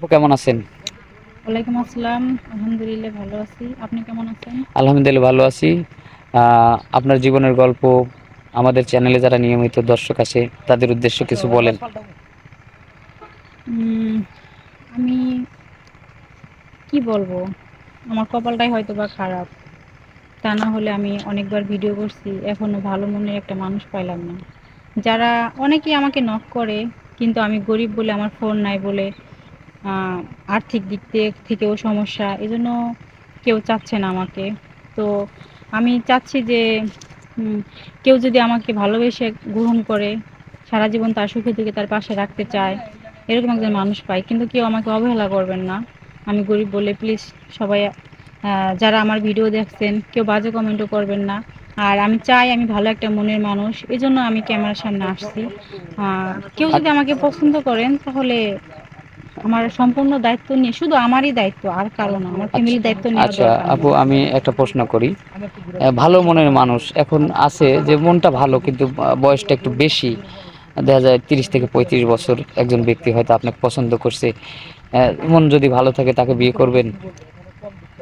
আপু কেমন আছেন? ওয়ালাইকুম আসসালাম। আলহামদুলিল্লাহ ভালো আছি। আপনি কেমন আছেন? আলহামদুলিল্লাহ ভালো আছি। আপনার জীবনের গল্প আমাদের চ্যানেলে যারা নিয়মিত দর্শক আছে তাদের উদ্দেশ্যে কিছু বলেন। উম আমি কি বলবো? আমার কপালটাই হয়তোবা খারাপ। তা না হলে আমি অনেকবার ভিডিও করছি, এখনো ভালো মনের একটা মানুষ পাইলাম না। যারা অনেকেই আমাকে নক করে, কিন্তু আমি গরিব বলে, আমার ফোন নাই বলে, আহ, আর্থিক দিক থেকেও সমস্যা, এজন্য কেউ চাচ্ছে না আমাকে। তো আমি চাচ্ছি যে উম, কেউ যদি আমাকে ভালোবেসে গ্রহণ করে, সারা জীবন তার সুখে দুঃখে তার পাশে রাখতে চায়, এরকম একজন মানুষ পাই, কিন্তু কেউ আমাকে অবহেলা করবেন না। আমি গরিব বলে প্লিজ সবাই, যারা আমার ভিডিও দেখছেন, কেউ বাজে কমেন্টও করবেন না। আর আমি চাই আমি ভালো একটা মনের মানুষ, এজন্য আমি ক্যামেরার সামনে আসছি। কেউ যদি আমাকে পছন্দ করেন তাহলে আমার সম্পূর্ণ দায়িত্ব নিয়ে, শুধু আমারই দায়িত্ব, আর কারো না, আমার আচ্ছা ফ্যামিলির দায়িত্ব নেওয়ার আচ্ছা দরকার আপু, নেই। আমি একটা প্রশ্ন করি। ভালো মনের মানুষ এখন আছে যে মনটা ভালো কিন্তু বয়সটা একটু বেশি, দেখা যায় 30 থেকে 35 বছর একজন ব্যক্তি হয়তো আপনাকে পছন্দ করছে। মন যদি ভালো থাকে তাকে বিয়ে করবেন?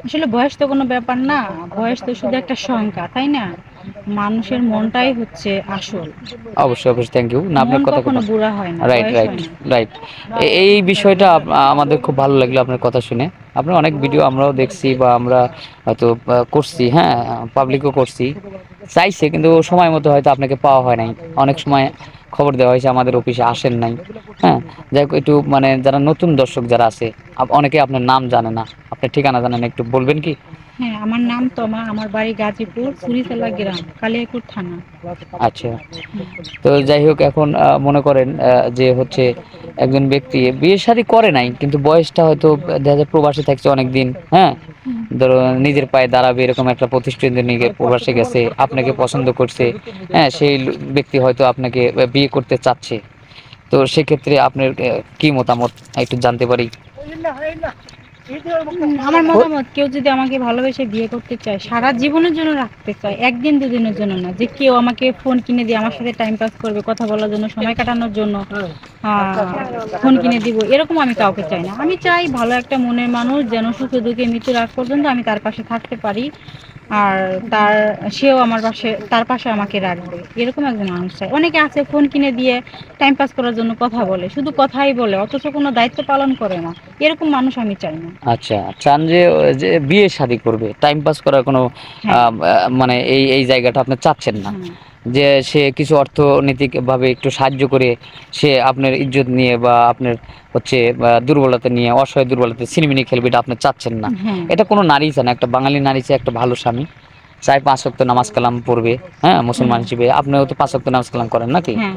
আসলে বয়স তো কোনো ব্যাপার না, বয়স তো শুধু একটা সংখ্যা, তাই না? মানুষের মনটাই হচ্ছে আসল। অবশ্যই অবশ্যই, থ্যাংক ইউ না, মন আপনার কথা খুব কখনো বুড়া হয় না, রাইট বয়স রাইট হয় না। রাইট। এই বিষয়টা আমাদের খুব ভালো লাগলো আপনার কথা শুনে। আপনার অনেক ভিডিও আমরাও দেখছি বা আমরা হয়তো করছি, হ্যাঁ, পাবলিকও করছি, চাইছে কিন্তু সময় মতো হয়তো আপনাকে পাওয়া হয় নাই। অনেক সময় খবর দেওয়া হয়েছে আমাদের অফিসে আসেন নাই। হ্যাঁ, যাই হোক, একটু মানে যারা নতুন দর্শক যারা আছে, অনেকে আপনার নাম জানে না, আপনার ঠিকানা জানেন না, একটু বলবেন কি? হ্যাঁ, আমার নাম তমা, আমার বাড়ি গাজীপুর, সুরিসেলা গ্রাম, কালিয়াকুর থানা। আচ্ছা। হুম। তো যাই হোক, এখন মনে করেন যে হচ্ছে একজন ব্যক্তি বিয়ে শাদী করে নাই কিন্তু বয়সটা হয়তো দেখা যায় প্রবাসে থাকছে অনেক দিন, হ্যাঁ, হুম। ধরো নিজের পায়ে দাঁড়াবে এরকম একটা প্রতিষ্ঠিত নিয়ে প্রবাসে গেছে, আপনাকে পছন্দ করছে, হ্যাঁ, সেই ব্যক্তি হয়তো আপনাকে বিয়ে করতে চাচ্ছে। তো সেক্ষেত্রে আপনার কি মতামত একটু জানতে পারি? আমার মতামত, কেউ যদি আমাকে ভালোবেসে বিয়ে করতে চায়, সারা জীবনের জন্য রাখতে চায়, একদিন দুদিনের জন্য না, যে কেউ আমাকে ফোন কিনে দিয়ে আমার সাথে টাইম পাস করবে, কথা বলার জন্য, সময় কাটানোর জন্য ফোন কিনে দিব, এরকম আমি কাউকে চাই না। আমি চাই ভালো একটা মনের মানুষ যেন সুখে দুঃখে মৃত্যুর আগ পর্যন্ত আমি তার পাশে থাকতে পারি, আর তার সেও আমার পাশে, তার পাশে আমাকে রাখবে, এরকম একজন মানুষ চাই। অনেকে আছে ফোন কিনে দিয়ে টাইম পাস করার জন্য কথা বলে, শুধু কথাই বলে, অথচ কোনো দায়িত্ব পালন করে না, এরকম মানুষ আমি চাই না। আচ্ছা, চান যে যে বিয়ে শাদী করবে, টাইম পাস করার কোনো হ্যাঁ। মানে এই জায়গাটা আপনি চাচ্ছেন না, হ্যাঁ। যে সে কিছু অর্থনৈতিক ভাবে একটু সাহায্য করে সে আপনার ইজ্জত নিয়ে বা আপনার হচ্ছে দুর্বলতা নিয়ে, অসহায় দুর্বলতা ছিনিমিনি খেলবে, এটা আপনি চাচ্ছেন না। হ্যাঁ। এটা কোনো নারী চায় না, একটা বাঙালি নারী চায় একটা ভালো স্বামী, চাই 5 ওয়াক্ত নামাজ কালাম পড়বে, হ্যাঁ, হুম। মুসলমান হিসেবে। আপনিও তো 5 ওয়াক্ত নামাজ কালাম করেন নাকি? হ্যাঁ।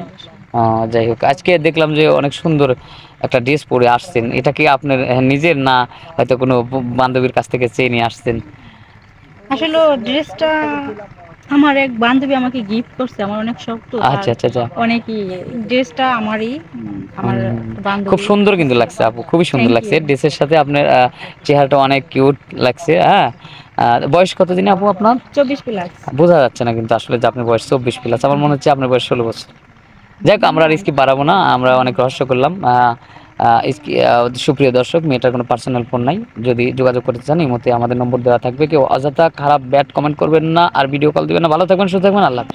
যাই হোক, আজকে দেখলাম যে অনেক সুন্দর একটা ড্রেস পরে আসছেন, এটা কি আপনার নিজের না হয়তো কোনো বান্ধবীর কাছ থেকে চেয়ে নিয়ে আসছেন? আসলে ড্রেসটা আমার এক বান্ধবী আমাকে গিফট করছে, আমার অনেক শখ তো তার, আচ্ছা আচ্ছা আচ্ছা। অনেকই। ড্রেসটা আমারই, আমার খুব বান্ধবী। সুন্দর কিন্তু লাগছে আপু, খুবই সুন্দর থ্যাংক লাগছে ইউ। ড্রেসের সাথে আপনার চেহারাটা অনেক কিউট লাগছে, হ্যাঁ। বয়স কত দিন আপু আপনার? 24 প্লাস। বোঝা যাচ্ছে না কিন্তু আসলে যে আপনার বয়স 24 প্লাস, আমার মনে হচ্ছে আপনার বয়স 16 বছর। যাই হোক, আমরা আর স্কিপ বাড়াবো না, আমরা অনেক রহস্য করলাম। সুপ্রিয় দর্শক, মেয়েটার কোনো পার্সোনাল ফোন নাই, যদি যোগাযোগ করতে চান এই মতে আমাদের নম্বর দেওয়া থাকবে। কেউ অযথা খারাপ ব্যাড কমেন্ট করবেন না আর ভিডিও কল দিবেন না। ভালো থাকবেন, সুস্থ থাকবেন, আল্লাহ হাফেজ।